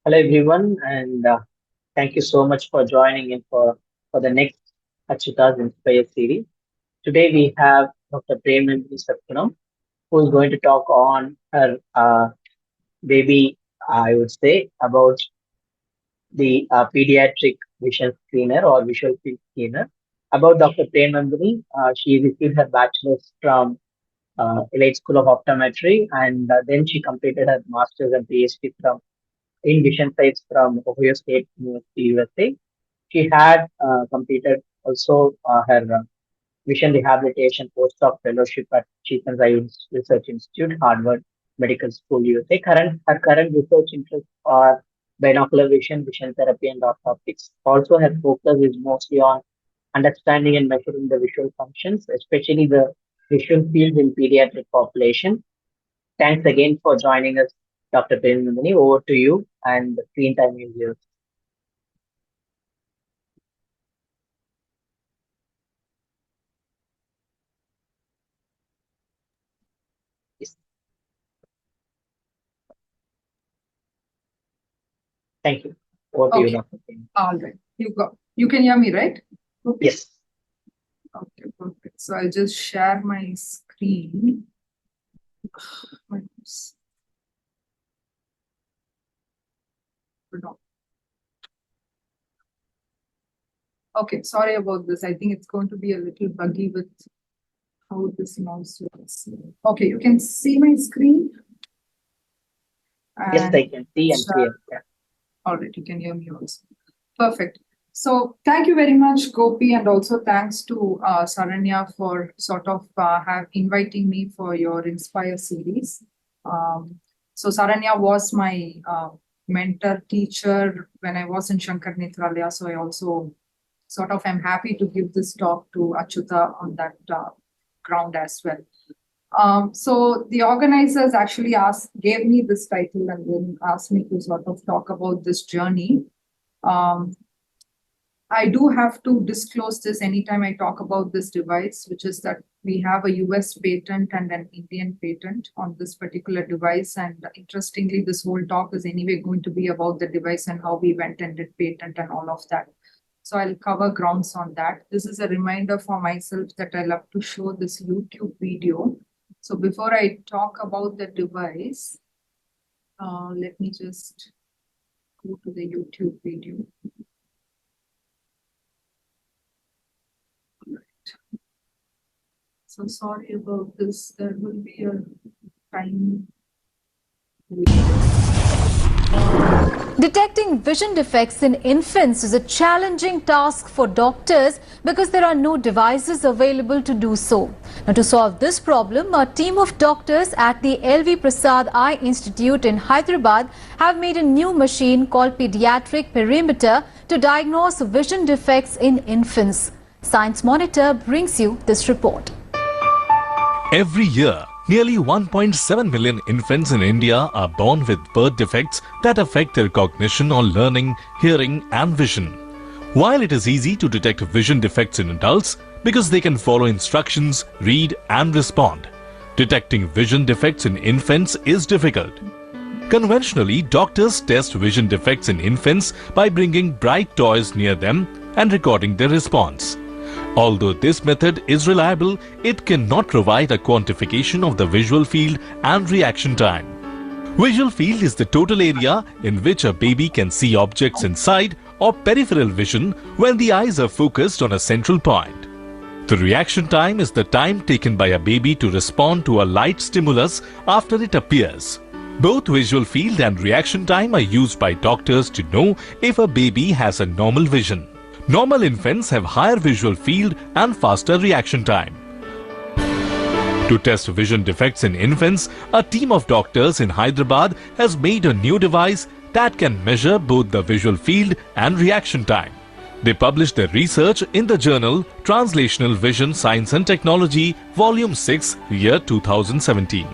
Hello everyone, and thank you so much for joining in for the next Acchutha's Inspire series. Today we have Dr. Premnandhini Satgunam, who is going to talk on her baby, I would say, about the pediatric vision screener or visual field screener. About Dr. Premnandhini, she received her bachelor's from Elite School of Optometry, and then she completed her master's and PhD from in vision sites from Ohio State University, USA. She had completed also her vision rehabilitation postdoc fellowship at Schepens Eye Research Institute, Harvard Medical School, USA. Her current research interests are binocular vision, vision therapy, and orthoptics. Also, her focus is mostly on understanding and measuring the visual functions, especially the visual field in pediatric population. Thanks again for joining us, Dr. Premnandhini. Over to you, and the screen time is yours. Yes. Thank you. Over to you, Okay, Dr. Premnandhini. all right. You can hear me, right? Okay. Yes. Okay, perfect. So I'll just share my screen. Oops. Hold on. Okay, sorry about this. I think it's going to be a little buggy with how this mouse works. Okay, you can see my screen. Yes, And I can see and hear. Yeah. all right, you can hear me also. Perfect. So thank you very much, Gopi, and also thanks to Saranya for sort of have inviting me for your Inspire series. So Saranya was my mentor teacher when I was in Sankara Nethralaya. So I also sort of am happy to give this talk to Acchutha on that ground as well. So the organizers actually gave me this title and then asked me to sort of talk about this journey. I do have to disclose this anytime I talk about this device, which is that we have a US patent and an Indian patent on this particular device. And interestingly, this whole talk is anyway going to be about the device and how we went and did patent and all of that. So I'll cover grounds on that. This is a reminder for myself that I love to show this YouTube video. So before I talk about the device, let me just go to the YouTube video. So sorry about this. There will be a time. Detecting vision defects in infants is a challenging task for doctors because there are no devices available to do so. Now, to solve this problem, a team of doctors at the LV Prasad Eye Institute in Hyderabad have made a new machine called Pediatric Perimeter to diagnose vision defects in infants. Science Monitor brings you this report. Every year, nearly 1.7 million infants in India are born with birth defects that affect their cognition or learning, hearing and vision. While it is easy to detect vision defects in adults because they can follow instructions, read and respond, detecting vision defects in infants is difficult. Conventionally, doctors test vision defects in infants by bringing bright toys near them and recording their response. Although this method is reliable, it cannot provide a quantification of the visual field and reaction time. Visual field is the total area in which a baby can see objects inside or peripheral vision when the eyes are focused on a central point. The reaction time is the time taken by a baby to respond to a light stimulus after it appears. Both visual field and reaction time are used by doctors to know if a baby has a normal vision. Normal infants have higher visual field and faster reaction time. To test vision defects in infants, a team of doctors in Hyderabad has made a new device that can measure both the visual field and reaction time. They published their research in the journal Translational Vision Science and Technology, Volume 6, year 2017.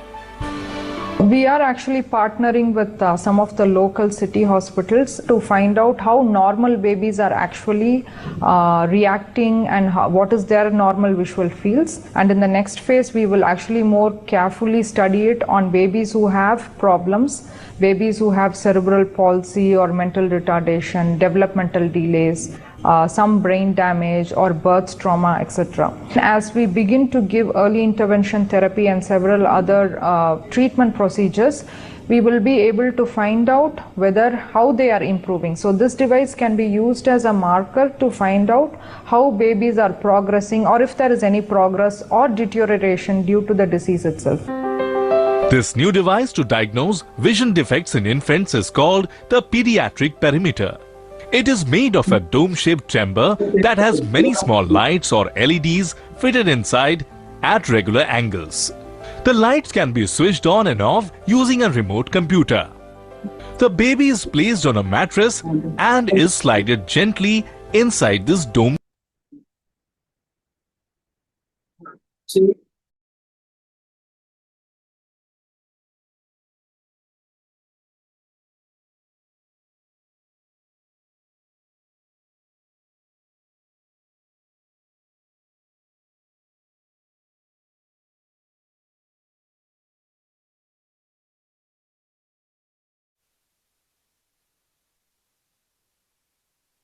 We are actually partnering with some of the local city hospitals to find out how normal babies are actually reacting and what is their normal visual fields. And in the next phase, we will actually more carefully study it on babies who have problems, babies who have cerebral palsy or mental retardation, developmental delays, some brain damage or birth trauma, etc. As we begin to give early intervention therapy and several other treatment procedures, we will be able to find out how they are improving. So this device can be used as a marker to find out how babies are progressing or if there is any progress or deterioration due to the disease itself. This new device to diagnose vision defects in infants is called the Pediatric perimeter. It is made of a dome-shaped chamber that has many small lights or LEDs fitted inside at regular angles. The lights can be switched on and off using a remote computer. The baby is placed on a mattress and is slided gently inside this dome.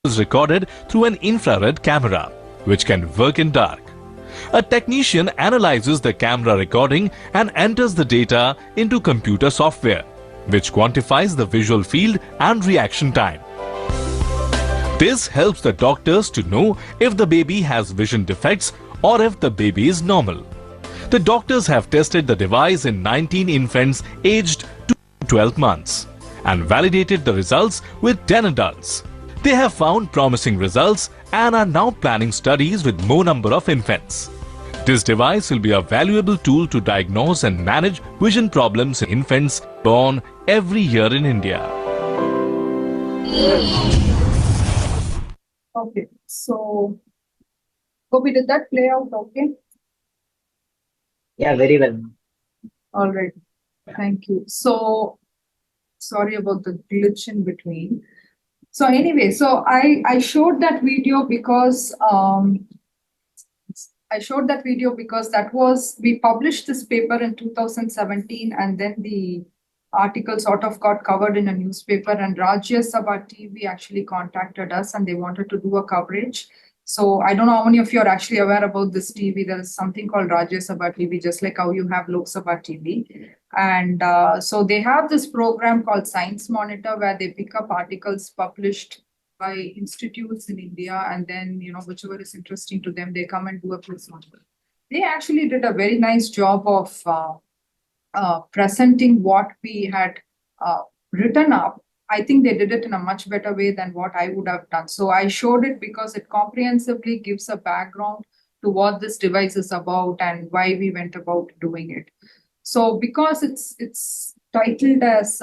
Is recorded through an infrared camera, which can work in dark. A technician analyzes the camera recording and enters the data into computer software, which quantifies the visual field and reaction time. This helps the doctors to know if the baby has vision defects or if the baby is normal. The doctors have tested the device in 19 infants aged 2 to 12 months and validated the results with 10 adults. They have found promising results and are now planning studies with more number of infants. This device will be a valuable tool to diagnose and manage vision problems in infants born every year in India. Okay, so Gopi, did that play out okay? Yeah, very well. All right, thank you. So sorry about the glitch in between. So anyway, so I showed that video because that was, we published this paper in 2017 and then the article sort of got covered in a newspaper, and Rajya Sabha TV actually contacted us and they wanted to do a coverage. So I don't know how many of you are actually aware about this TV. There is something called Rajya Sabha TV, just like how you have Lok Sabha TV. And so they have this program called Science Monitor where they pick up articles published by institutes in India, and then, whichever is interesting to them, they come and do a quiz on it. They actually did a very nice job of presenting what we had written up. I think they did it in a much better way than what I would have done. So I showed it because it comprehensively gives a background to what this device is about and why we went about doing it. So because it's titled as,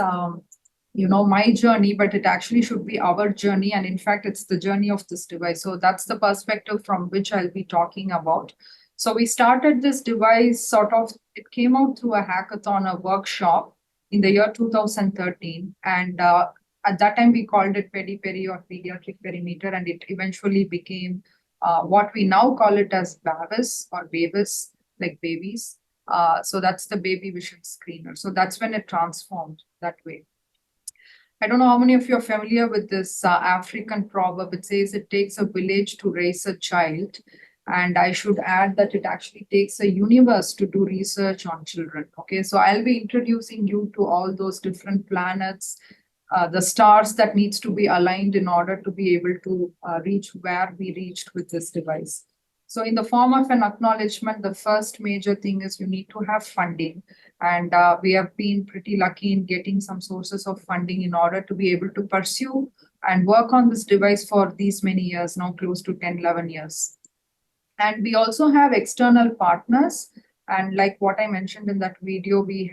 my journey, but it actually should be our journey. And in fact, it's the journey of this device. So that's the perspective from which I'll be talking about. So we started this device it came out through a hackathon, a workshop in the year 2013. And at that time, we called it Peri or Pediatric Perimeter, and it eventually became what we now call it as BaViS or BaViS, like babies. So that's the baby vision screener. So that's when it transformed that way. I don't know how many of you are familiar with this African proverb. It says it takes a village to raise a child. And I should add that it actually takes a universe to do research on children. Okay, so I'll be introducing you to all those different planets, the stars that needs to be aligned in order to be able to reach where we reached with this device. So in the form of an acknowledgement, the first major thing is you need to have funding. And we have been pretty lucky in getting some sources of funding in order to be able to pursue and work on this device for these many years, now close to 10, 11 years. And we also have external partners. And like what I mentioned in that video, we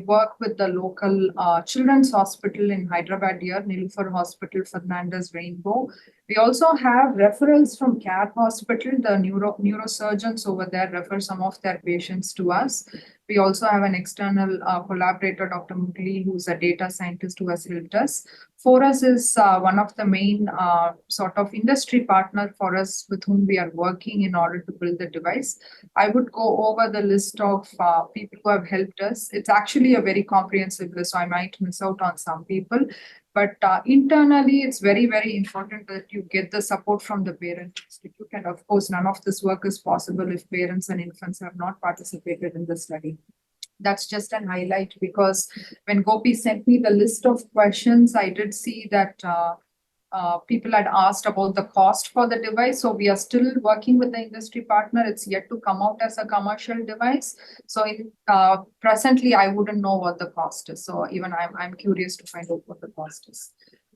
work with the local children's hospital in Hyderabad here, Nilufar Hospital, Fernandez Rainbow. We also have referrals from CAR Hospital. The neurosurgeons over there refer some of their patients to us. We also have an external collaborator, Dr. Mugli, who's a data scientist who has helped us. Forus is one of the main sort of industry partner for us with whom we are working in order to build the device. I would go over the list of people who have helped us. It's actually a very comprehensive list, so I might miss out on some people. But internally, it's very, very important that you get the support from the Parent Institute. And of course, none of this work is possible if parents and infants have not participated in the study. That's just an highlight, because when Gopi sent me the list of questions, I did see that people had asked about the cost for the device. So we are still working with the industry partner. It's yet to come out as a commercial device. So presently, I wouldn't know what the cost is. So even I'm curious to find out what the cost is.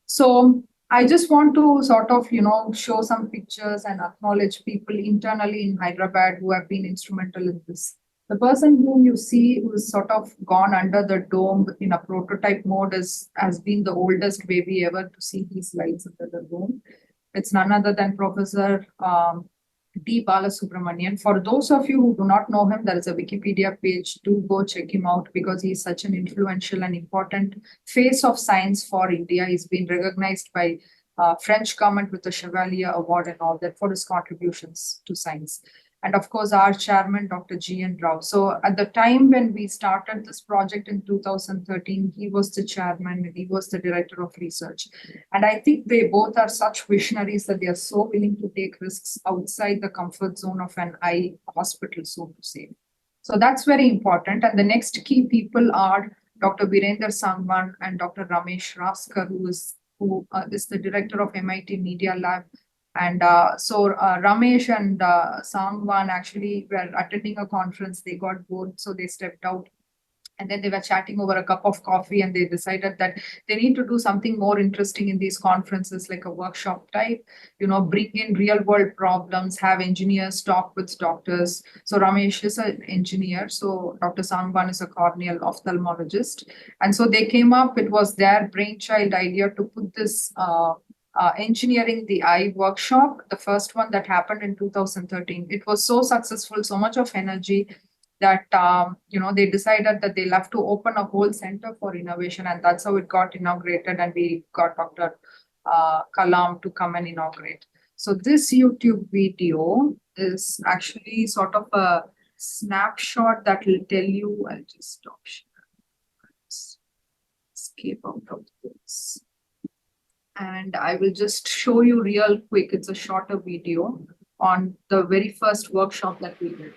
So I just want to sort of, show some pictures and acknowledge people internally in Hyderabad who have been instrumental in this. The person whom you see who is sort of gone under the dome in a prototype mode has been the oldest baby ever to see these lights under the dome. It's none other than Professor D. Balasubramanian. For those of you who do not know him, there is a Wikipedia page. Do go check him out, because he's such an influential and important face of science for India. He's been recognized by French government with the Chevalier Award and all that for his contributions to science. And of course, our chairman, Dr. G.N. Rao. So at the time when we started this project in 2013, he was the chairman and he was the director of research. And I think they both are such visionaries that they are so willing to take risks outside the comfort zone of an eye hospital, so to say. So that's very important. And the next key people are Dr. Virender Sangwan and Dr. Ramesh Raskar, who is the director of MIT Media Lab. And so Ramesh and Sangwan actually were attending a conference. They got bored, so they stepped out. And then they were chatting over a cup of coffee, and they decided that they need to do something more interesting in these conferences, like a workshop type, bring in real world problems, have engineers talk with doctors. So Ramesh is an engineer. So Dr. Sangwan is a corneal ophthalmologist. And so they came up, it was their brainchild idea to put this engineering the eye workshop, the first one that happened in 2013. It was so successful, so much of energy that they decided that they'll have to open a whole center for innovation, and that's how it got inaugurated. And we got Dr. Kalam to come and inaugurate. So this YouTube video is actually sort of a snapshot that will tell you. I'll just stop sharing. Escape out of this. And I will just show you real quick. It's a shorter video on the very first workshop that we did.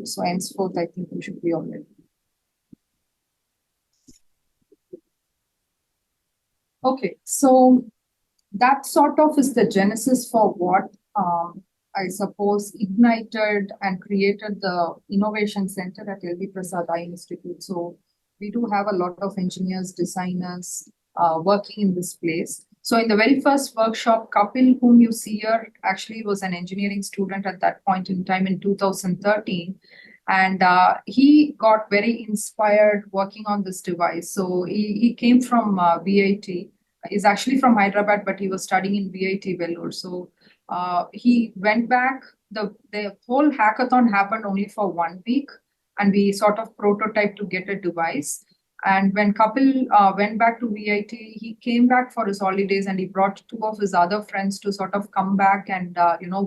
So henceforth, I think we should be all right. Okay, so that sort of is the genesis for what I suppose ignited and created the Innovation Center at LV Prasad Eye Institute. So we do have a lot of engineers, designers working in this place. So in the very first workshop, Kapil, whom you see here, actually was an engineering student at that point in time in 2013. And he got very inspired working on this device. So he came from VIT. He's actually from Hyderabad, but he was studying in VIT Vellore. So he went back. The whole hackathon happened only for 1 week, and we sort of prototyped to get a device. And when Kapil went back to VIT, he came back for his holidays and he brought two of his other friends to sort of come back and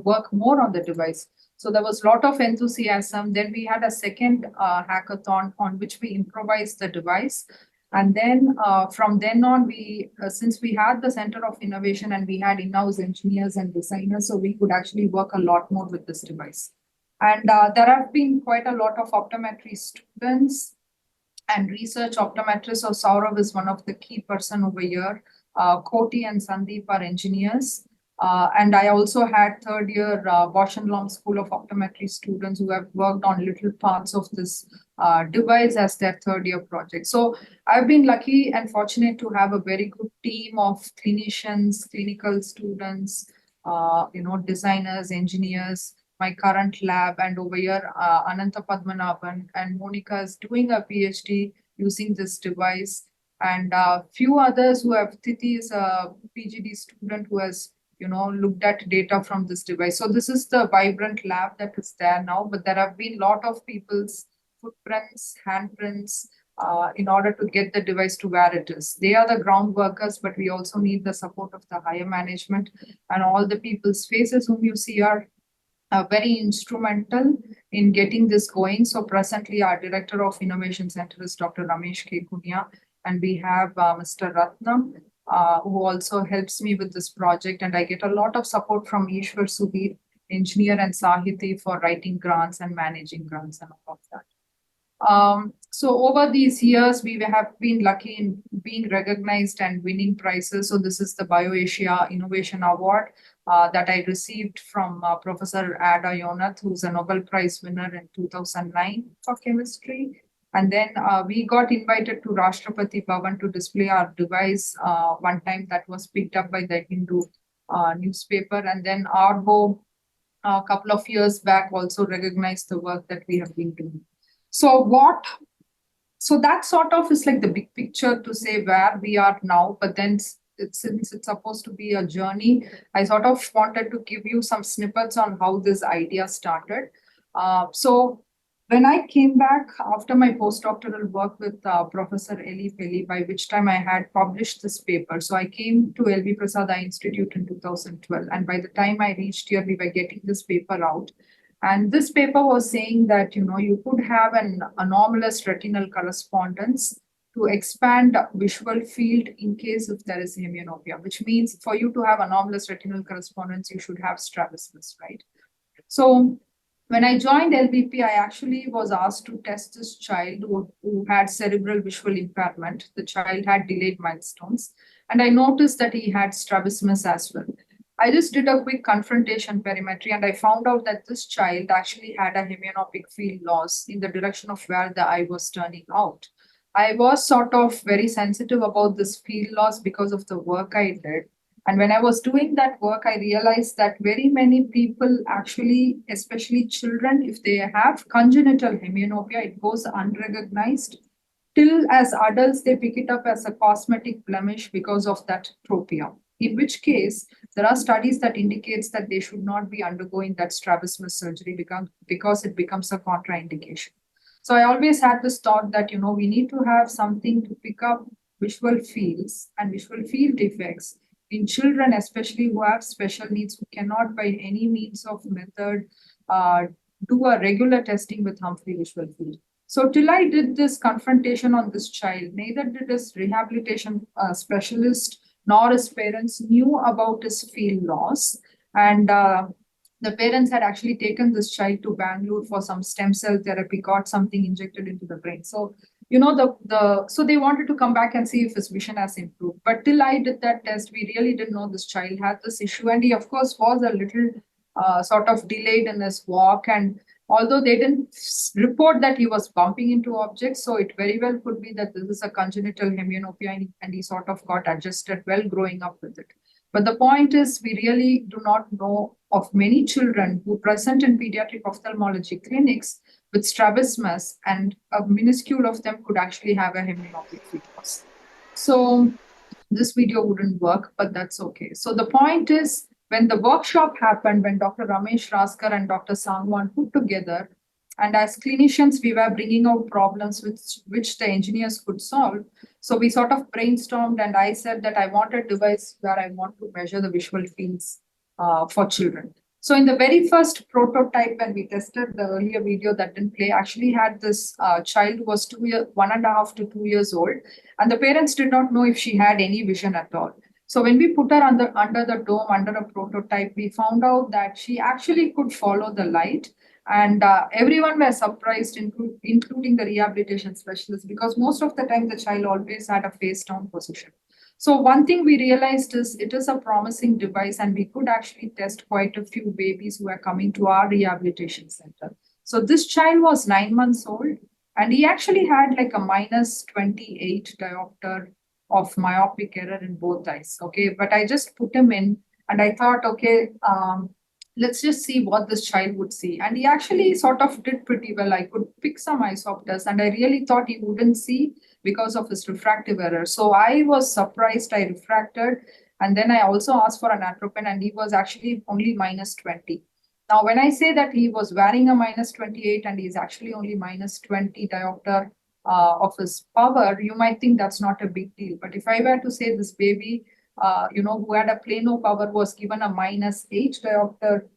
work more on the device. So there was a lot of enthusiasm. Then we had a second hackathon on which we improvised the device. And then from then on, since we had the Center of Innovation and we had in-house engineers and designers, so we could actually work a lot more with this device. And there have been quite a lot of optometry students and research optometrists. So Saurav is one of the key person over here. Koti and Sandeep are engineers. And I also had third year Bosch and Lomb School of Optometry students who have worked on little parts of this device as their third year project. So I've been lucky and fortunate to have a very good team of clinicians, clinical students, designers, engineers, my current lab, and over here, Ananta Padmanabhan and Monica is doing a PhD using this device. And few others who have, Titi is a PGD student who has looked at data from this device. So this is the vibrant lab that is there now, but there have been a lot of people's footprints, handprints, in order to get the device to where it is. They are the ground workers, but we also need the support of the higher management, and all the people's faces whom you see are very instrumental in getting this going. So presently our Director of Innovation Center is Dr. Ramesh K. Kunya, and we have Mr. Ratnam, who also helps me with this project. And I get a lot of support from Ishwar Sudhir, engineer, and Sahiti for writing grants and managing grants and all of that. So over these years, we have been lucky in being recognized and winning prizes. So this is the BioAsia Innovation Award that I received from Professor Ada Yonath, who's a Nobel Prize winner in 2009 for chemistry. And then we got invited to Rashtrapati Bhavan to display our device one time. That was picked up by the Hindu newspaper. And then Arbo, a couple of years back, also recognized the work that we have been doing. So that sort of is like the big picture to say where we are now, but then since it's supposed to be a journey, I sort of wanted to give you some snippets on how this idea started. So when I came back after my postdoctoral work with Professor Eli Peli, by which time I had published this paper. So I came to LV Prasad Eye Institute in 2012. And by the time I reached here, we were getting this paper out. And this paper was saying that, you could have an anomalous retinal correspondence to expand visual field in case if there is hemianopia, which means for you to have anomalous retinal correspondence, you should have strabismus, right? So when I joined LVP, I actually was asked to test this child who had cerebral visual impairment. The child had delayed milestones, and I noticed that he had strabismus as well. I just did a quick confrontation perimetry, and I found out that this child actually had a hemianopic field loss in the direction of where the eye was turning out. I was sort of very sensitive about this field loss because of the work I did. And when I was doing that work, I realized that very many people actually, especially children, if they have congenital hemianopia, it goes unrecognized. Till as adults, they pick it up as a cosmetic blemish because of that tropia. In which case, there are studies that indicates that they should not be undergoing that strabismus surgery because it becomes a contraindication. So I always had this thought that, we need to have something to pick up visual fields and visual field defects in children, especially who have special needs, who cannot by any means of method do a regular testing with Humphrey visual field. So till I did this confrontation on this child, neither did his rehabilitation specialist nor his parents knew about his field loss. And the parents had actually taken this child to Bangalore for some stem cell therapy, got something injected into the brain. So, so they wanted to come back and see if his vision has improved. But till I did that test, we really didn't know this child had this issue. And he, of course, was a little sort of delayed in his walk. And although they didn't report that he was bumping into objects, so it very well could be that this is a congenital hemianopia and he sort of got adjusted well growing up with it. But the point is, we really do not know of many children who present in pediatric ophthalmology clinics with strabismus, and a minuscule of them could actually have a hemianopic field loss. So this video wouldn't work, but that's okay. So the point is, when the workshop happened, when Dr. Ramesh Raskar and Dr. Sangwan put together, and as clinicians, we were bringing out problems which the engineers could solve. So we sort of brainstormed, and I said that I want a device where I want to measure the visual fields for children. So in the very first prototype, when we tested the earlier video that didn't play, actually had this child who was 1.5 to 2 years old, and the parents did not know if she had any vision at all. So when we put her under the dome, under a prototype, we found out that she actually could follow the light. And everyone was surprised, including the rehabilitation specialist, because most of the time the child always had a face down position. So one thing we realized is it is a promising device, and we could actually test quite a few babies who are coming to our rehabilitation center. So this child was 9 months old, and he actually had like a minus 28 diopter of myopic error in both eyes. Okay, but I just put him in, and I thought, okay, let's just see what this child would see. And he actually sort of did pretty well. I could pick some isopters, and I really thought he wouldn't see because of his refractive error. So I was surprised. I refracted, and then I also asked for an atropine, and he was actually only minus 20. Now, when I say that he was wearing a minus 28 and he's actually only minus 20 diopter of his power, you might think that's not a big deal. But if I were to say this baby, who had a plano power was given a minus 8 diopter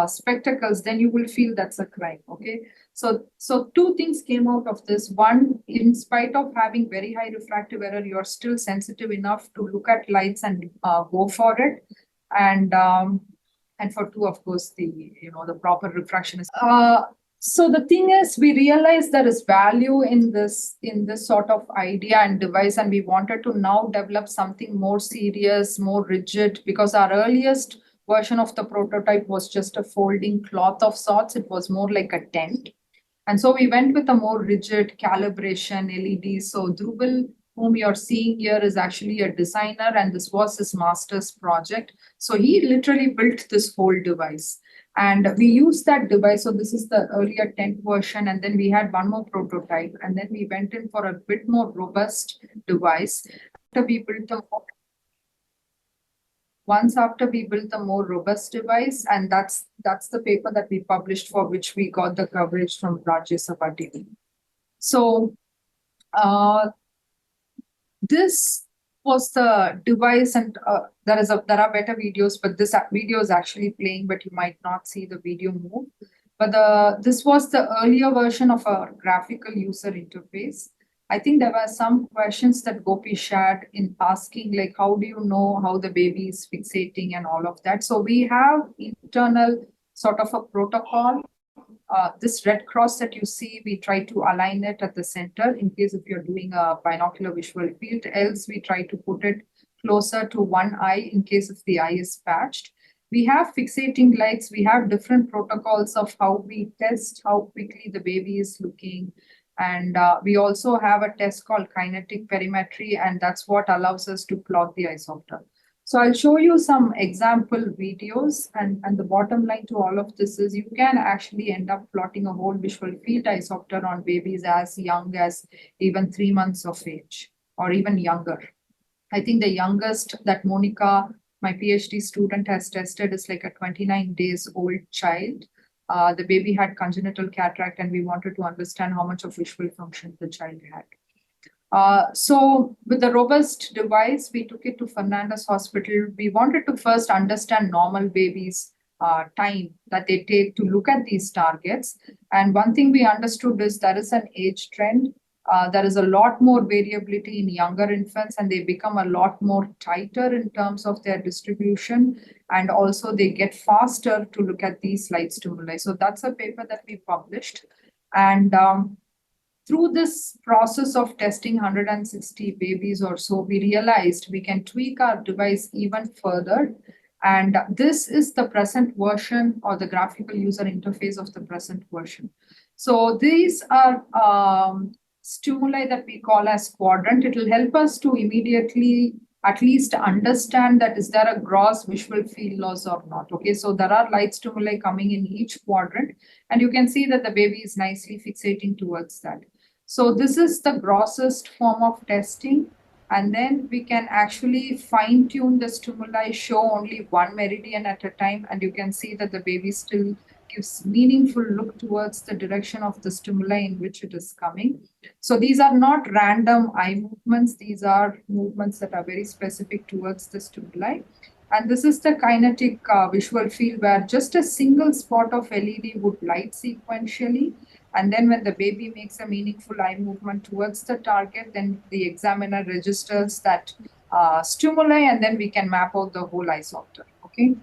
spectacles, then you will feel that's a crime. Okay, so two things came out of this. One, in spite of having very high refractive error, you are still sensitive enough to look at lights and go for it. And for two, of course, the proper refraction is. So the thing is, we realized there is value in this sort of idea and device, and we wanted to now develop something more serious, more rigid, because our earliest version of the prototype was just a folding cloth of sorts. It was more like a tent. And so we went with a more rigid calibration LED. So Dhruval, whom you're seeing here, is actually a designer, and this was his master's project. So he literally built this whole device. And we used that device. So this is the earlier tent version. And then we had one more prototype. And then we went in for a bit more robust device. After we built a more robust device, and that's the paper that we published, for which we got the coverage from Rajya Sabha TV. So this was the device, and there are better videos, but this video is actually playing, but you might not see the video move. But this was the earlier version of a graphical user interface. I think there were some questions that Gopi shared in asking, like, how do you know how the baby is fixating and all of that? So we have internal sort of a protocol. This red cross that you see, we try to align it at the center in case if you're doing a binocular visual field. Else, we try to put it closer to one eye in case if the eye is patched. We have fixating lights. We have different protocols of how we test how quickly the baby is looking. And we also have a test called kinetic perimetry, and that's what allows us to plot the isopter. So I'll show you some example videos, and the bottom line to all of this is you can actually end up plotting a whole visual field isopter on babies as young as even 3 months of age or even younger. I think the youngest that Monica, my PhD student, has tested is like a 29 days old child. The baby had congenital cataract, and we wanted to understand how much of visual function the child had. So with the robust device, we took it to Fernandez Hospital. We wanted to first understand normal babies, time that they take to look at these targets. And one thing we understood is there is an age trend. There is a lot more variability in younger infants, and they become a lot more tighter in terms of their distribution. And also, they get faster to look at these light stimuli. So, that's a paper that we published. And through this process of testing 160 babies or so, we realized we can tweak our device even further. And this is the present version or the graphical user interface of the present version. So these are stimuli that we call as quadrant. It will help us to immediately at least understand that is there a gross visual field loss or not. Okay, so there are light stimuli coming in each quadrant, and you can see that the baby is nicely fixating towards that. So this is the grossest form of testing. And then we can actually fine tune the stimuli, show only one meridian at a time. And you can see that the baby still gives meaningful look towards the direction of the stimuli in which it is coming. So these are not random eye movements. These are movements that are very specific towards the stimuli. And this is the kinetic visual field where just a single spot of LED would light sequentially. And then when the baby makes a meaningful eye movement towards the target, then the examiner registers that stimuli, and then we can map out the whole eye software. Okay.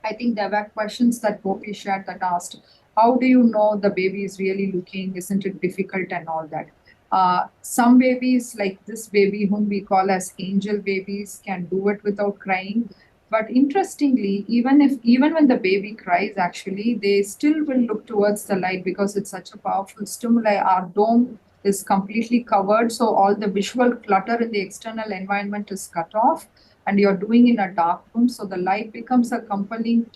I think there were questions that Gopi shared that asked, how do you know the baby is really looking? Isn't it difficult and all that? Some babies, like this baby whom we call as angel babies, can do it without crying. But interestingly, even when the baby cries, actually, they still will look towards the light because it's such a powerful stimuli. Our dome is completely covered, so all the visual clutter in the external environment is cut off, and you're doing in a dark room, so the light becomes a compelling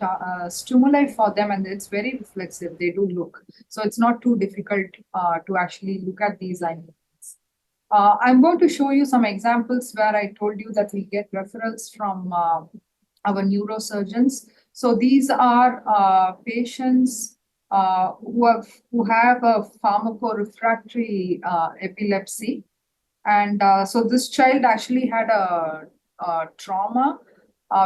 stimuli for them, and it's very reflexive. They do look, so it's not too difficult to actually look at these eye movements. I'm going to show you some examples where I told you that we get referrals from our neurosurgeons. So these are patients who have a pharmacorefractory epilepsy. And so this child actually had a trauma.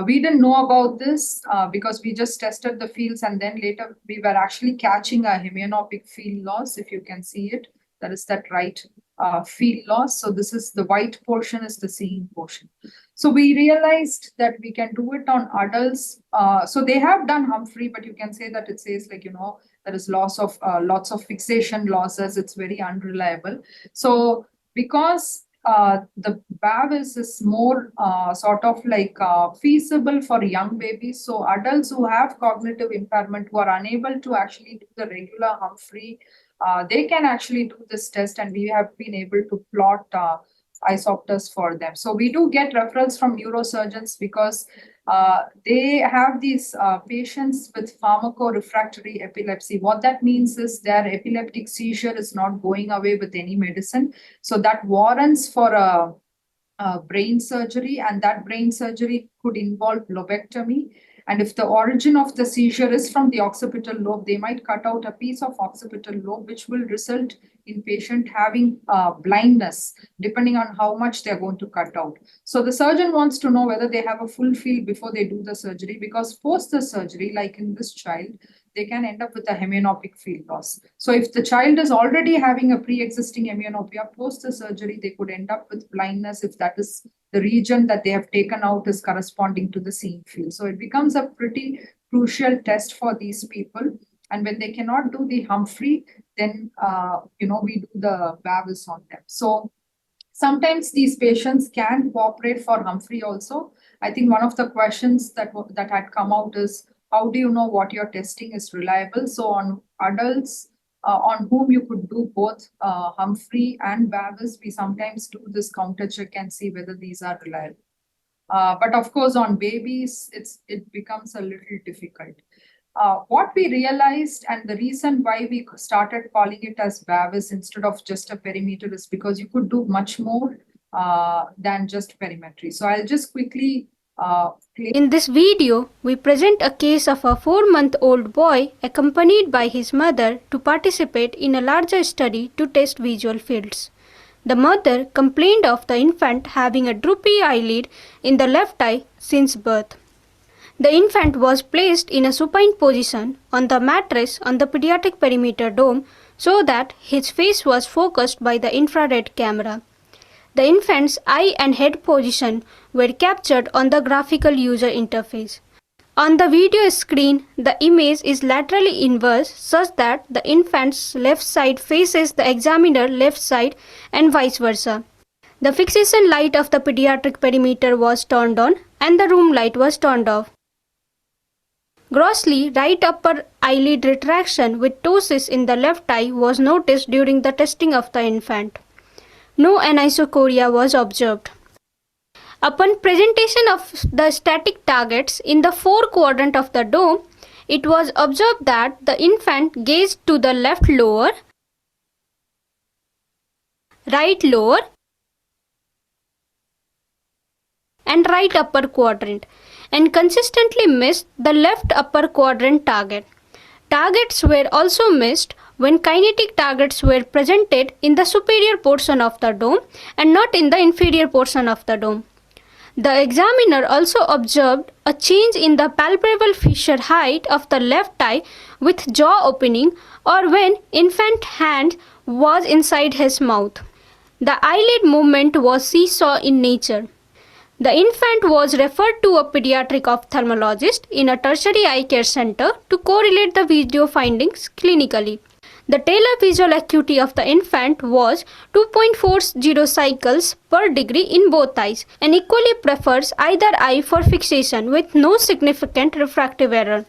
We didn't know about this because we just tested the fields, and then later we were actually catching a hemianopic field loss. If you can see it, that is that right field loss. So this is the white portion is the seeing portion. So we realized that we can do it on adults. So they have done Humphrey, but you can say that it says like, there is lots of fixation losses. It's very unreliable. So because the BaViS is more sort of like feasible for young babies. So adults who have cognitive impairment, who are unable to actually do the regular Humphrey, they can actually do this test, and we have been able to plot isopters for them. So we do get referrals from neurosurgeons because they have these patients with pharmacorefractory epilepsy. What that means is their epileptic seizure is not going away with any medicine. So that warrants for a brain surgery, and that brain surgery could involve lobectomy. And if the origin of the seizure is from the occipital lobe, they might cut out a piece of occipital lobe, which will result in patient having blindness, depending on how much they're going to cut out. So the surgeon wants to know whether they have a full field before they do the surgery, because post the surgery, like in this child, they can end up with a hemianopic field loss. So if the child is already having a pre-existing hemianopia, post the surgery, they could end up with blindness if that is the region that they have taken out is corresponding to the seeing field. So it becomes a pretty crucial test for these people. And when they cannot do the Humphrey, then we do the BaViS on them. So sometimes these patients can cooperate for Humphrey also. I think one of the questions that had come out is, how do you know what you're testing is reliable? So on adults on whom you could do both Humphrey and BaViS, we sometimes do this counter check and see whether these are reliable. But of course, on babies, it becomes a little difficult. What we realized, and the reason why we started calling it as BaViS instead of just a perimeter, is because you could do much more than just perimetry. So I'll just quickly In this video, we present a case of a 4-month-old boy accompanied by his mother to participate in a larger study to test visual fields. The mother complained of the infant having a droopy eyelid in the left eye since birth. The infant was placed in a supine position on the mattress on the pediatric perimeter dome so that his face was focused by the infrared camera. The infant's eye and head position were captured on the graphical user interface. On the video screen, the image is laterally inverse such that the infant's left side faces the examiner left side and vice versa. The fixation light of the pediatric perimeter was turned on and the room light was turned off. Grossly right upper eyelid retraction with ptosis in the left eye was noticed during the testing of the infant. No anisocoria was observed. Upon presentation of the static targets in the four-quadrant of the dome, it was observed that the infant gazed to the left lower, right lower, and right upper quadrant, and consistently missed the left upper quadrant target. Targets were also missed when kinetic targets were presented in the superior portion of the dome and not in the inferior portion of the dome. The examiner also observed a change in the palpable fissure height of the left eye with jaw opening or when infant hand was inside his mouth. The eyelid movement was seesaw in nature. The infant was referred to a pediatric ophthalmologist in a tertiary eye care center to correlate the video findings clinically. The Taylor visual acuity of the infant was 2.40 cycles per degree in both eyes and equally prefers either eye for fixation with no significant refractive error.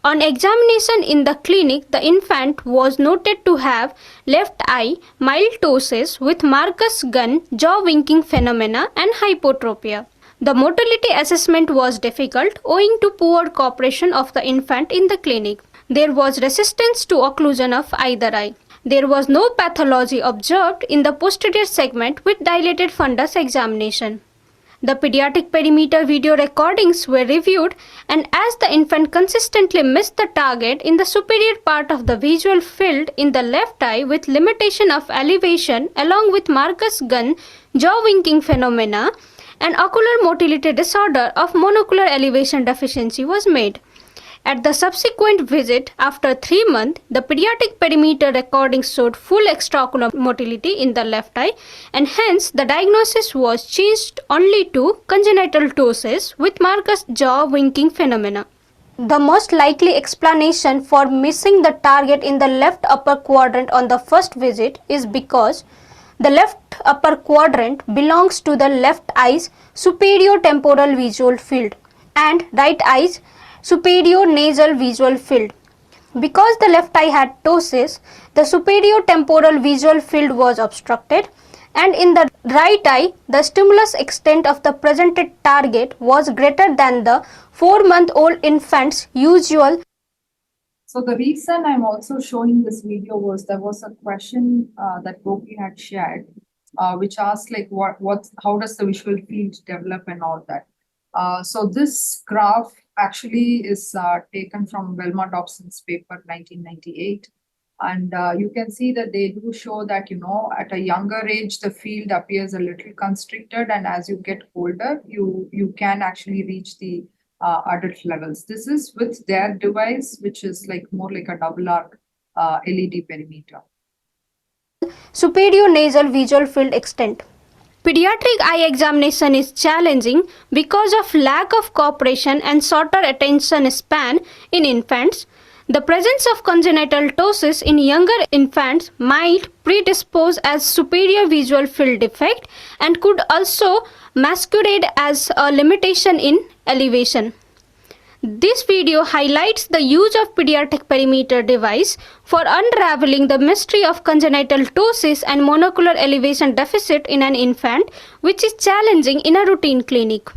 On examination in the clinic, the infant was noted to have left eye mild ptosis with Marcus gun jaw winking phenomena and hypotropia. The motility assessment was difficult owing to poor cooperation of the infant in the clinic. There was resistance to occlusion of either eye. There was no pathology observed in the posterior segment with dilated fundus examination. The pediatric perimeter video recordings were reviewed, and as the infant consistently missed the target in the superior part of the visual field in the left eye with limitation of elevation along with Marcus gun jaw winking phenomena, an ocular motility disorder of monocular elevation deficiency was made. At the subsequent visit after 3 months, the pediatric perimeter recordings showed full extraocular motility in the left eye, and hence the diagnosis was changed only to congenital ptosis with Marcus jaw winking phenomena. The most likely explanation for missing the target in the left upper quadrant on the first visit is because the left upper quadrant belongs to the left eye's superior temporal visual field and right eye's superior nasal visual field. Because the left eye had ptosis, the superior temporal visual field was obstructed, and in the right eye, the stimulus extent of the presented target was greater than the 4-month-old infant's usual. So the reason I'm also showing this video was there was a question that Gopi had shared, which asked like how does the visual field develop and all that. So this graph actually is taken from Velma Dobson's paper 1998. And you can see that they do show that, at a younger age, the field appears a little constricted. And as you get older, you can actually reach the adult levels. This is with their device, which is more like a double arc LED perimeter. Superior nasal visual field extent. Pediatric eye examination is challenging because of lack of cooperation and shorter attention span in infants. The presence of congenital ptosis in younger infants might predispose as superior visual field defect and could also masquerade as a limitation in elevation. This video highlights the use of pediatric perimeter device for unraveling the mystery of congenital ptosis and monocular elevation deficit in an infant, which is challenging in a routine clinic.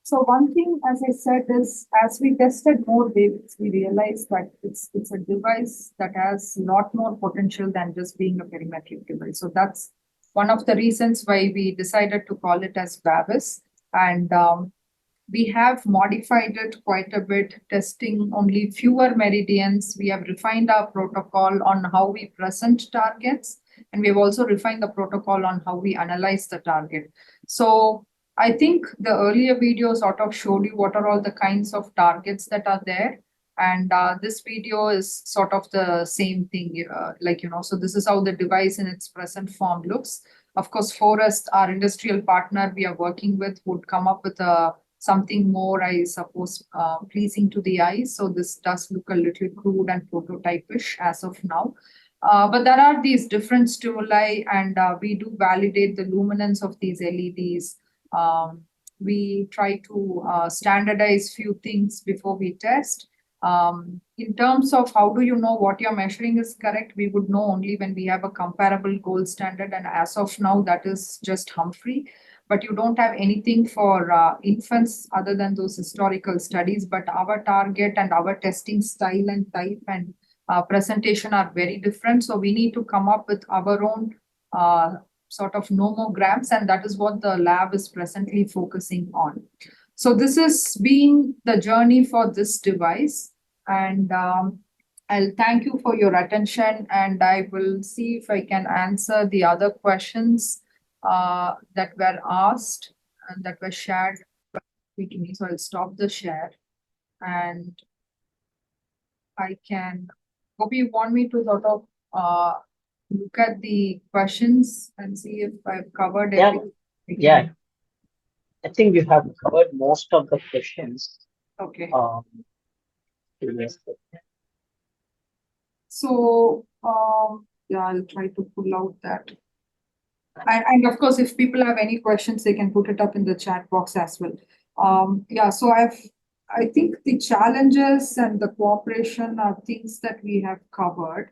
So one thing, as I said, is as we tested more BaViS, we realized that it's a device that has a lot more potential than just being a perimetric device. So that's one of the reasons why we decided to call it as BaViS. And we have modified it quite a bit, testing only fewer meridians. We have refined our protocol on how we present targets, and we've also refined the protocol on how we analyze the target. So I think the earlier video sort of showed you what are all the kinds of targets that are there. And this video is sort of the same thing, so this is how the device in its present form looks. Of course, Forest, our industrial partner we are working with, would come up with something more, I suppose, pleasing to the eyes. So this does look a little crude and prototypish as of now. But there are these different stimuli, and we do validate the luminance of these LEDs. We try to standardize few things before we test. In terms of how do you know what you're measuring is correct, we would know only when we have a comparable gold standard. And as of now, that is just Humphrey. But you don't have anything for infants other than those historical studies. But our target and our testing style and type and presentation are very different. So we need to come up with our own sort of nomograms, and that is what the lab is presently focusing on. So this has been the journey for this device, and I'll thank you for your attention, and I will see if I can answer the other questions that were asked and that were shared to me. So I'll stop the share, and I can. Hope you want me to sort of look at the questions and see if I've covered Yeah, everything. yeah. I think you have covered most of the questions. Okay. Yes. So, yeah, I'll try to pull out that. And of course, if people have any questions, they can put it up in the chat box as well. Yeah, so I think the challenges and the cooperation are things that we have covered.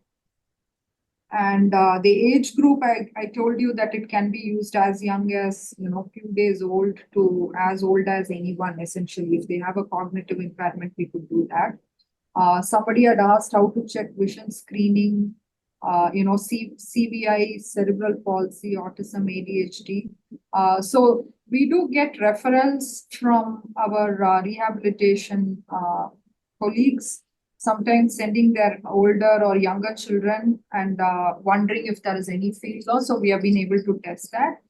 And the age group, I told you that it can be used as young as, few days old to as old as anyone, essentially. If they have a cognitive impairment, we could do that. Somebody had asked how to check vision screening, CVI, cerebral palsy, autism, ADHD. So we do get referrals from our rehabilitation colleagues, sometimes sending their older or younger children and wondering if there is any field loss. So we have been able to test that.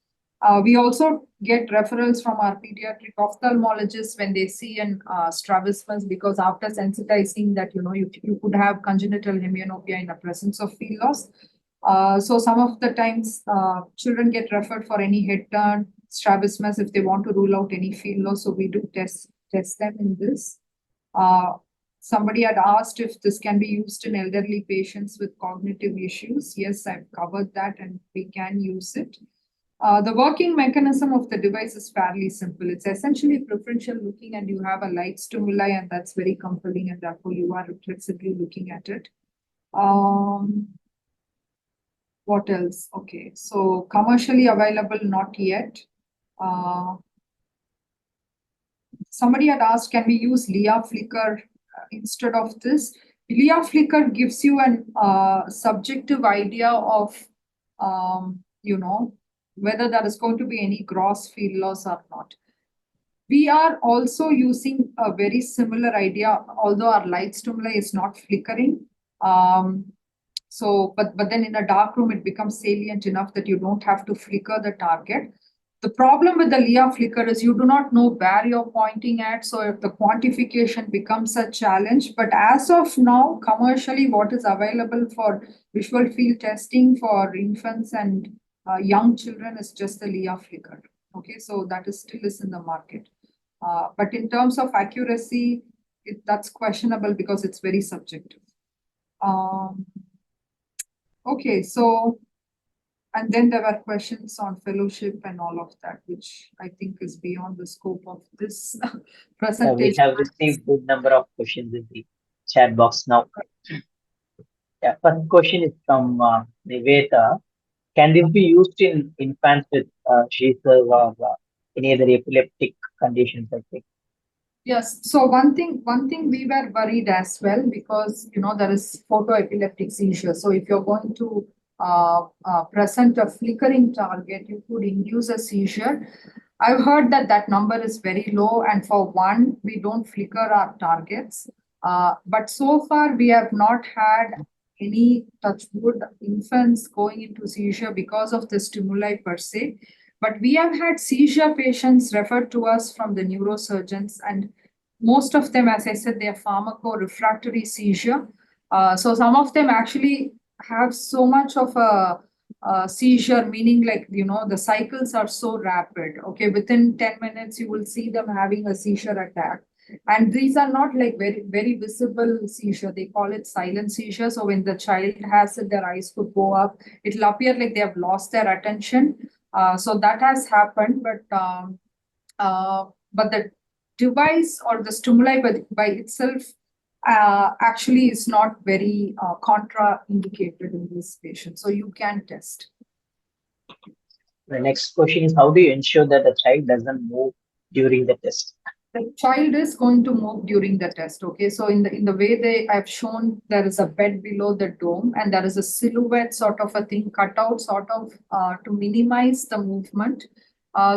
We also get referrals from our pediatric ophthalmologists when they see an strabismus, because after sensitizing that, you could have congenital hemianopia in the presence of field loss. So some of the times children get referred for any head turn, strabismus, if they want to rule out any field loss. So we do test them in this. Somebody had asked if this can be used in elderly patients with cognitive issues. Yes, I've covered that, and we can use it. The working mechanism of the device is fairly simple. It's essentially preferential looking, and you have a light stimuli, and that's very compelling, and therefore you are reflexively looking at it. What else? Okay, so commercially available, not yet. Somebody had asked, can we use Leah flicker instead of this? Leah flicker gives you an subjective idea of, whether there is going to be any gross field loss or not. We are also using a very similar idea, although our light stimuli is not flickering. But then in a dark room, it becomes salient enough that you don't have to flicker the target. The problem with the Leah flicker is you do not know where you're pointing at, so if the quantification becomes a challenge. But as of now, commercially, what is available for visual field testing for infants and young children is just the Leah flicker. Okay, so that is still in the market. But in terms of accuracy, that's questionable because it's very subjective. Okay, so. And then there were questions on fellowship and all of that, which I think is beyond the scope of this presentation. We have received a good number of questions in the chat box now. Yeah, first question is from Niveta. Can this be used in infants with seizures or any other epileptic conditions, I think? Yes. So one thing we were worried as well, because there is photoepileptic seizure. So if you're going to present a flickering target, you could induce a seizure. I've heard that number is very low, and for one, we don't flicker our targets. But so far, we have not had any touch wood infants going into seizure because of the stimuli per se. But we have had seizure patients referred to us from the neurosurgeons, and most of them, as I said, they are pharmacorefractory seizure. So some of them actually have so much of a seizure, meaning like, the cycles are so rapid. Okay, within 10 minutes, you will see them having a seizure attack. And these are not like very, very visible seizure. They call it silent seizure. So when the child has it, their eyes could go up. It'll appear like they have lost their attention. So that has happened, but the device or the stimuli by itself actually is not very contraindicated in this patient. So you can test. The next question is, how do you ensure that the child doesn't move during the test? The child is going to move during the test. Okay, so in the way I've shown, there is a bed below the dome and there is a silhouette sort of a thing cut out sort of to minimize the movement.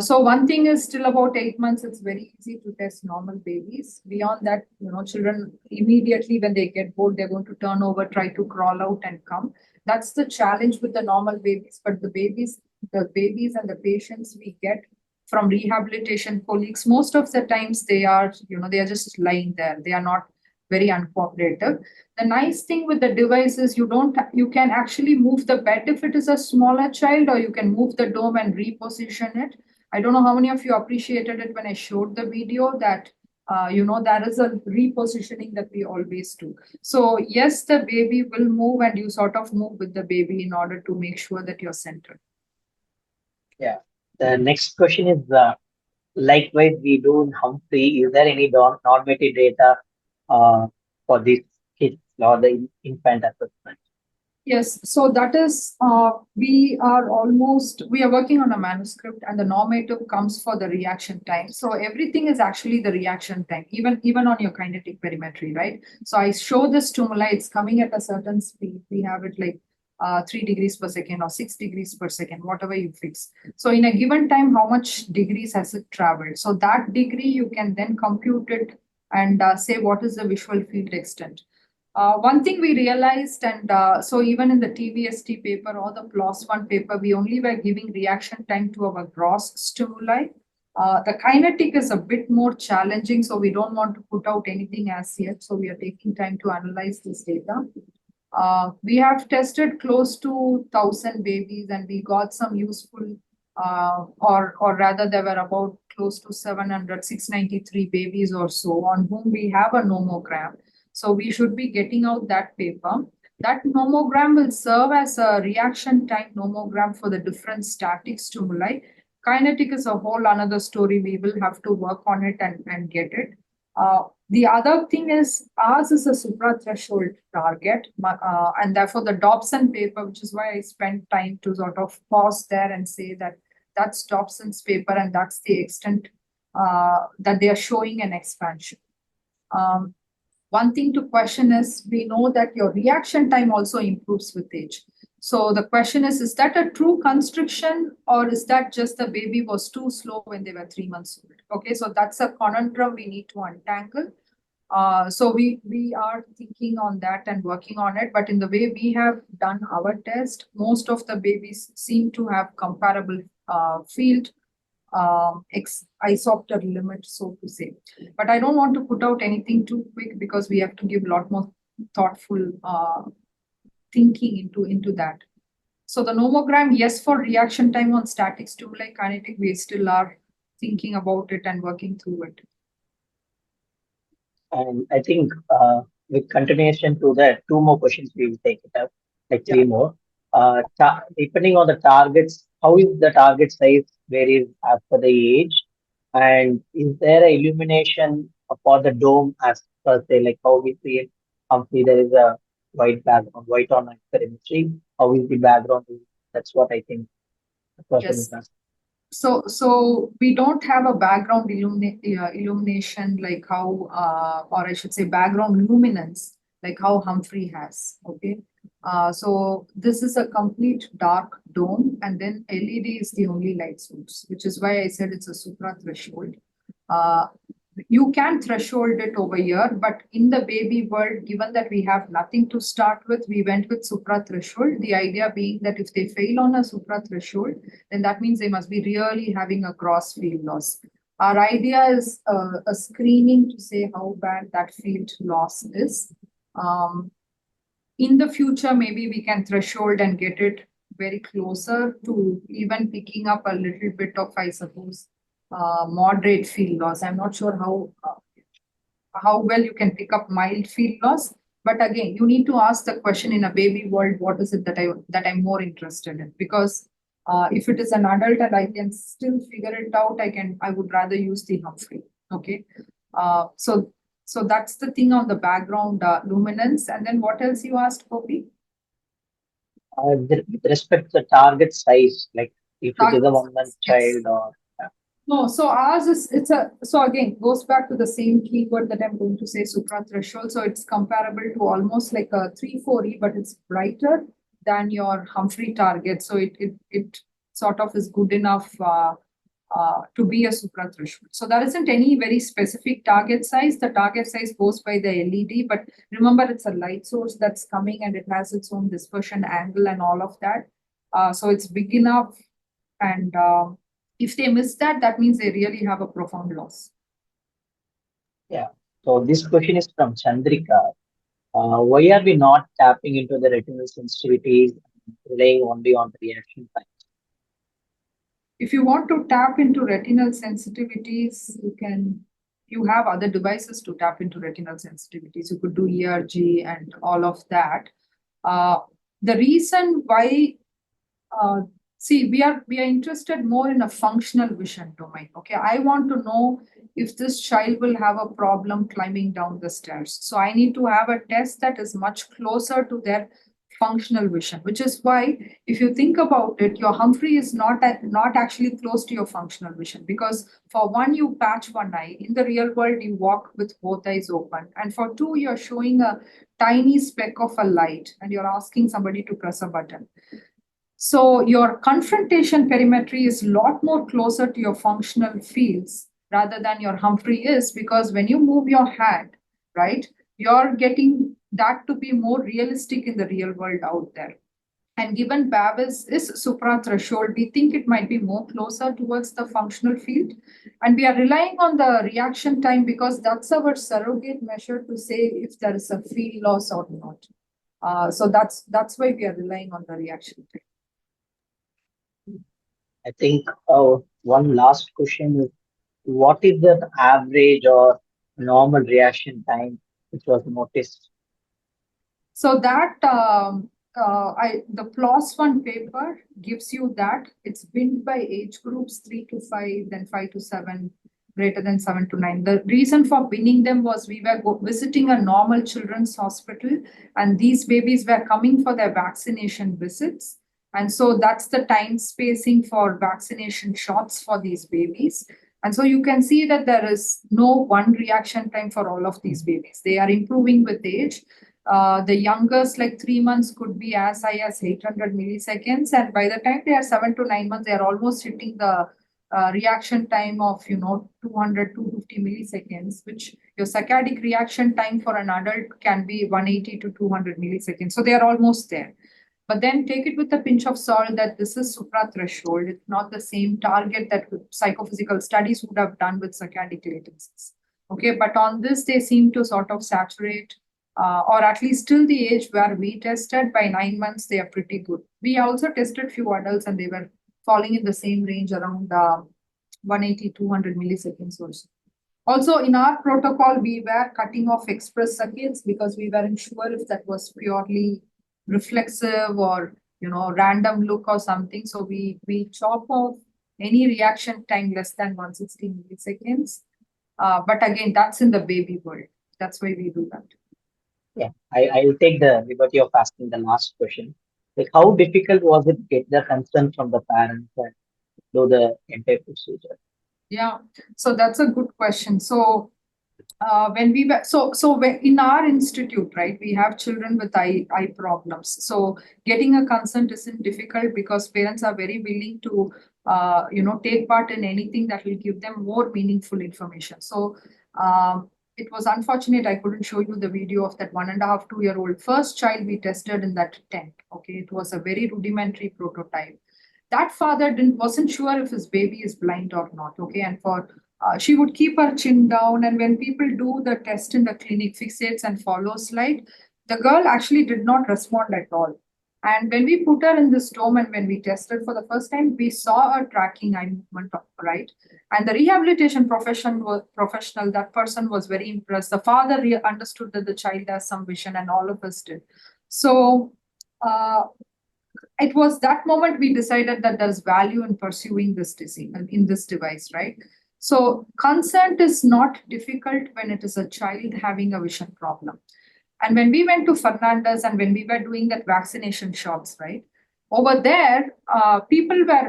So one thing is, still about 8 months, it's very easy to test normal babies. Beyond that, children immediately when they get bored, they're going to turn over, try to crawl out and come. That's the challenge with the normal babies. But the babies and the patients we get from rehabilitation colleagues, most of the times they are just lying there. They are not very uncooperative. The nice thing with the device is you can actually move the bed if it is a smaller child, or you can move the dome and reposition it. I don't know how many of you appreciated it when I showed the video that there is a repositioning that we always do. So yes, the baby will move and you sort of move with the baby in order to make sure that you're centered. Yeah. The next question is, likewise, we do in Humphrey. Is there any normative data for these kids or the infant assessment? Yes, so that is, we are working on a manuscript, and the normative comes for the reaction time. So everything is actually the reaction time, even on your kinetic perimetry, right? So I show the stimuli, it's coming at a certain speed. We have it like 3 degrees per second or 6 degrees per second, whatever you fix. So in a given time, how much degrees has it traveled? So that degree, you can then compute it and say what is the visual field extent. One thing we realized, and so even in the TVST paper or the PLOS1 paper, we only were giving reaction time to our gross stimuli. The kinetic is a bit more challenging, so we don't want to put out anything as yet. So we are taking time to analyze this data. We have tested close to 1,000 babies, and we got some useful, or rather, there were about close to 693 babies or so on whom we have a nomogram. So we should be getting out that paper. That nomogram will serve as a reaction time nomogram for the different static stimuli. Kinetic is a whole another story. We will have to work on it and get it. The other thing is, ours is a supra-threshold target, and therefore the Dobson paper, which is why I spent time to sort of pause there and say that that's Dobson's paper and that's the extent that they are showing an expansion. One thing to question is, we know that your reaction time also improves with age. So the question is that a true constriction, or is that just the baby was too slow when they were 3 months old? Okay, so that's a conundrum we need to untangle. So we are thinking on that and working on it. But in the way we have done our test, most of the babies seem to have comparable field isopter limit, so to say. But I don't want to put out anything too quick because we have to give a lot more thoughtful thinking into that. So the nomogram, yes, for reaction time on static stimuli, kinetic, we still are thinking about it and working through it. And I think with continuation to that, 2 more questions we will take it up, like 3 more. Depending on the targets, how is the target size varies as per the age? And is there a illumination for the dome as per se, like how we see it? Humphrey, there is a white background, white on perimetry. How is the background? That's what I think the person is asking. So we don't have a background illumination like how, or I should say background luminance, like how Humphrey has, okay? So this is a complete dark dome, and then LED is the only light source, which is why I said it's a supra threshold. you can threshold it over here, but in the baby world, given that we have nothing to start with, we went with supra threshold. The idea being that if they fail on a supra threshold, then that means they must be really having a gross field loss. Our idea is a screening to say how bad that field loss is. In the future, maybe we can threshold and get it very closer to even picking up a little bit of, I suppose, moderate field loss. I'm not sure how well you can pick up mild field loss, but again, you need to ask the question in a baby world, what is it that I'm more interested in? Because if it is an adult and I can still figure it out, I would rather use the Humphrey. Okay, so that's the thing on the background luminance. And then what else you asked, Gopi? With respect to the target size, like if it is a Target 1 month size, yes. child or No, so ours is so again goes back to the same keyword that I'm going to say, supra threshold. So it's comparable to almost like a 3-4E, but it's brighter than your Humphrey target. So it sort of is good enough to be a supra threshold. So there isn't any very specific target size. The target size goes by the LED, but remember it's a light source that's coming and it has its own dispersion angle and all of that. So it's big enough, and if they miss that, that means they really have a profound loss. yeah. So this question is from Chandrika. Why are we not tapping into the retinal sensitivities, relying only on the reaction time? If you want to tap into retinal sensitivities, you have other devices to tap into retinal sensitivities. You could do ERG and all of that. The reason why, see, we are interested more in a functional vision domain. Okay, I want to know if this child will have a problem climbing down the stairs. So I need to have a test that is much closer to their functional vision, which is why, if you think about it, your Humphrey is not actually close to your functional vision, because for one, you patch one eye. In the real world, you walk with both eyes open. And for two, you're showing a tiny speck of a light and you're asking somebody to press a button. So your confrontation perimetry is a lot more closer to your functional fields rather than your Humphrey is, because when you move your hand, right, you're getting that to be more realistic in the real world out there. And given BaViS is supra threshold, we think it might be more closer towards the functional field. And we are relying on the reaction time because that's our surrogate measure to say if there is a field loss or not. So that's why we are relying on the reaction time. I think one last question is, what is the average or normal reaction time which was noticed? So that the PLOS one paper gives you that. It's binned by age groups 3 to 5, then 5 to 7, greater than 7 to 9. The reason for binning them was we were visiting a normal children's hospital, and these babies were coming for their vaccination visits. And so that's the time spacing for vaccination shots for these babies. And so you can see that there is no one reaction time for all of these babies. They are improving with age. The youngest, like 3 months, could be as high as 800 milliseconds. And by the time they are 7 to 9 months, they are almost hitting the reaction time of 200 250 milliseconds, which your saccadic reaction time for an adult can be 180 to 200 milliseconds. So they are almost there. But then take it with a pinch of salt that this is supra threshold. It's not the same target that psychophysical studies would have done with saccadic latencies. Okay, but on this, they seem to sort of saturate, or at least till the age where we tested, by 9 months, they are pretty good. We also tested few adults and they were falling in the same range around 180, 200 milliseconds or so. Also, in our protocol, we were cutting off express circuits because we weren't sure if that was purely reflexive or random look or something. So we chop off any reaction time less than 160 milliseconds. But again, that's in the baby world. That's why we do that. Yeah, I'll take the liberty of asking the last question. Like, how difficult was it to get the consent from the parents and do the entire procedure? Yeah, so that's a good question. So when we were when, in our institute, right, we have children with eye problems. So getting a consent isn't difficult because parents are very willing to take part in anything that will give them more meaningful information. So It was unfortunate I couldn't show you the video of that 1.5, 2-year-old first child we tested in that tent. Okay, it was a very rudimentary prototype. That father wasn't sure if his baby is blind or not. Okay, and for she would keep her chin down, and when people do the test in the clinic, fixates and follows slide, the girl actually did not respond at all. And when we put her in this dome and when we tested for the first time, we saw a tracking eye movement, right? And the rehabilitation professional, that person was very impressed. The father understood that the child has some vision, and all of us did. So it was that moment we decided that there's value in pursuing this disease in this device, right? So consent is not difficult when it is a child having a vision problem. And when we went to Fernandez and when we were doing that vaccination shots, right? Over there,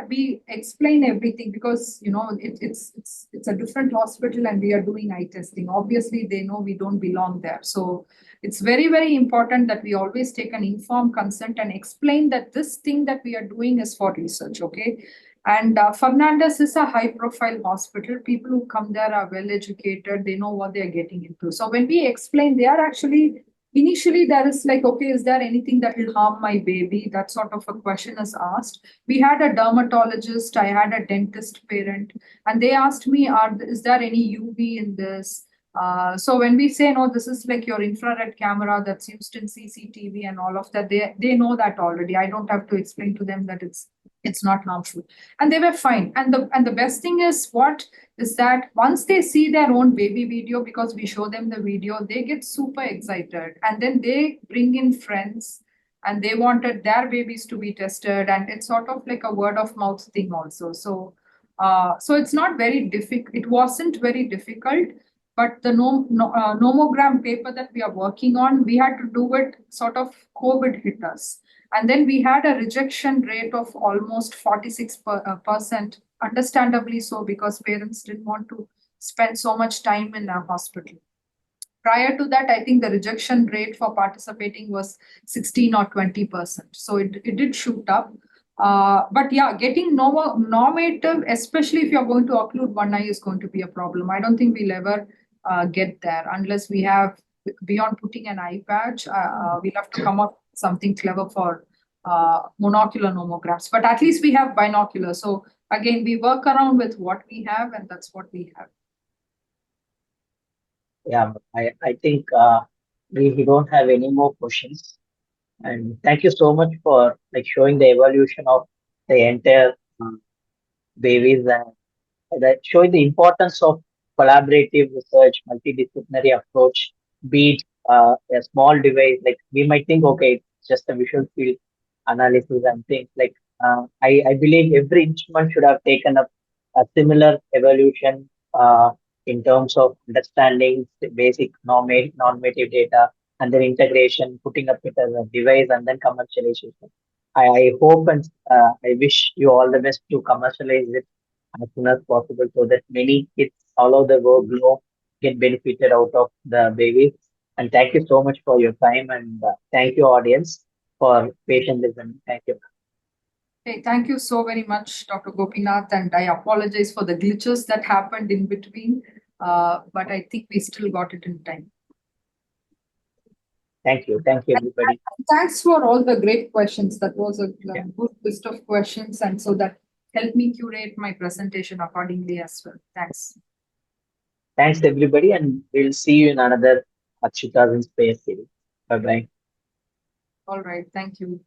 we explain everything because it's a different hospital and we are doing eye testing. Obviously, they know we don't belong there, so it's very, very important that we always take an informed consent and explain that this thing that we are doing is for research, okay? And Fernandez is a high-profile hospital. People who come there are well-educated. They know what they are getting into. So when we explain, they are actually initially there is like, okay, is there anything that will harm my baby? That sort of a question is asked. We had a dermatologist, I had a dentist parent, and they asked me, is there any UV in this? So when we say, no, this is like your infrared camera that's used in CCTV and all of that, they know that already. I don't have to explain to them that it's not harmful. And they were fine. And the best thing is that once they see their own baby video, because we show them the video, they get super excited. And then they bring in friends and they wanted their babies to be tested. And it's sort of like a word of mouth thing also. So it's not very difficult. It wasn't very difficult. But the nomogram paper that we are working on, we had to do it sort of COVID hit us. And then we had a rejection rate of almost 46%, understandably so, because parents didn't want to spend so much time in a hospital. Prior to that, I think the rejection rate for participating was 16 or 20%. So it did shoot up. But yeah, getting normative, especially if you're going to occlude one eye, is going to be a problem. I don't think we'll ever get there unless we have, beyond putting an eye patch, we'll have to come up with something clever for monocular nomograms. But at least we have binocular. So again, we work around with what we have, and that's what we have. Yeah, I think we don't have any more questions. And thank you so much for like showing the evolution of the entire babies and that showing the importance of collaborative research, multidisciplinary approach, be it a small device. Like we might think, okay, it's just a visual field analysis and things like I believe every instrument should have taken up a similar evolution in terms of understanding the basic normative data and then integration, putting up it as a device and then commercialization. I hope and I wish you all the best to commercialize it as soon as possible so that many kids all over the world get benefited out of the babies. And thank you so much for your time and thank you audience for patient listening. Thank you. Hey, thank you so very much, Dr. Gopinath, and I apologize for the glitches that happened in between, but I think we still got it in time. Thank you everybody. And thanks for all the great questions. That was a good list of questions, and so that helped me curate my presentation accordingly as well. Thanks. Thanks everybody, and we'll see you in another Acchutha's in Space series. Bye bye. All right, thank you.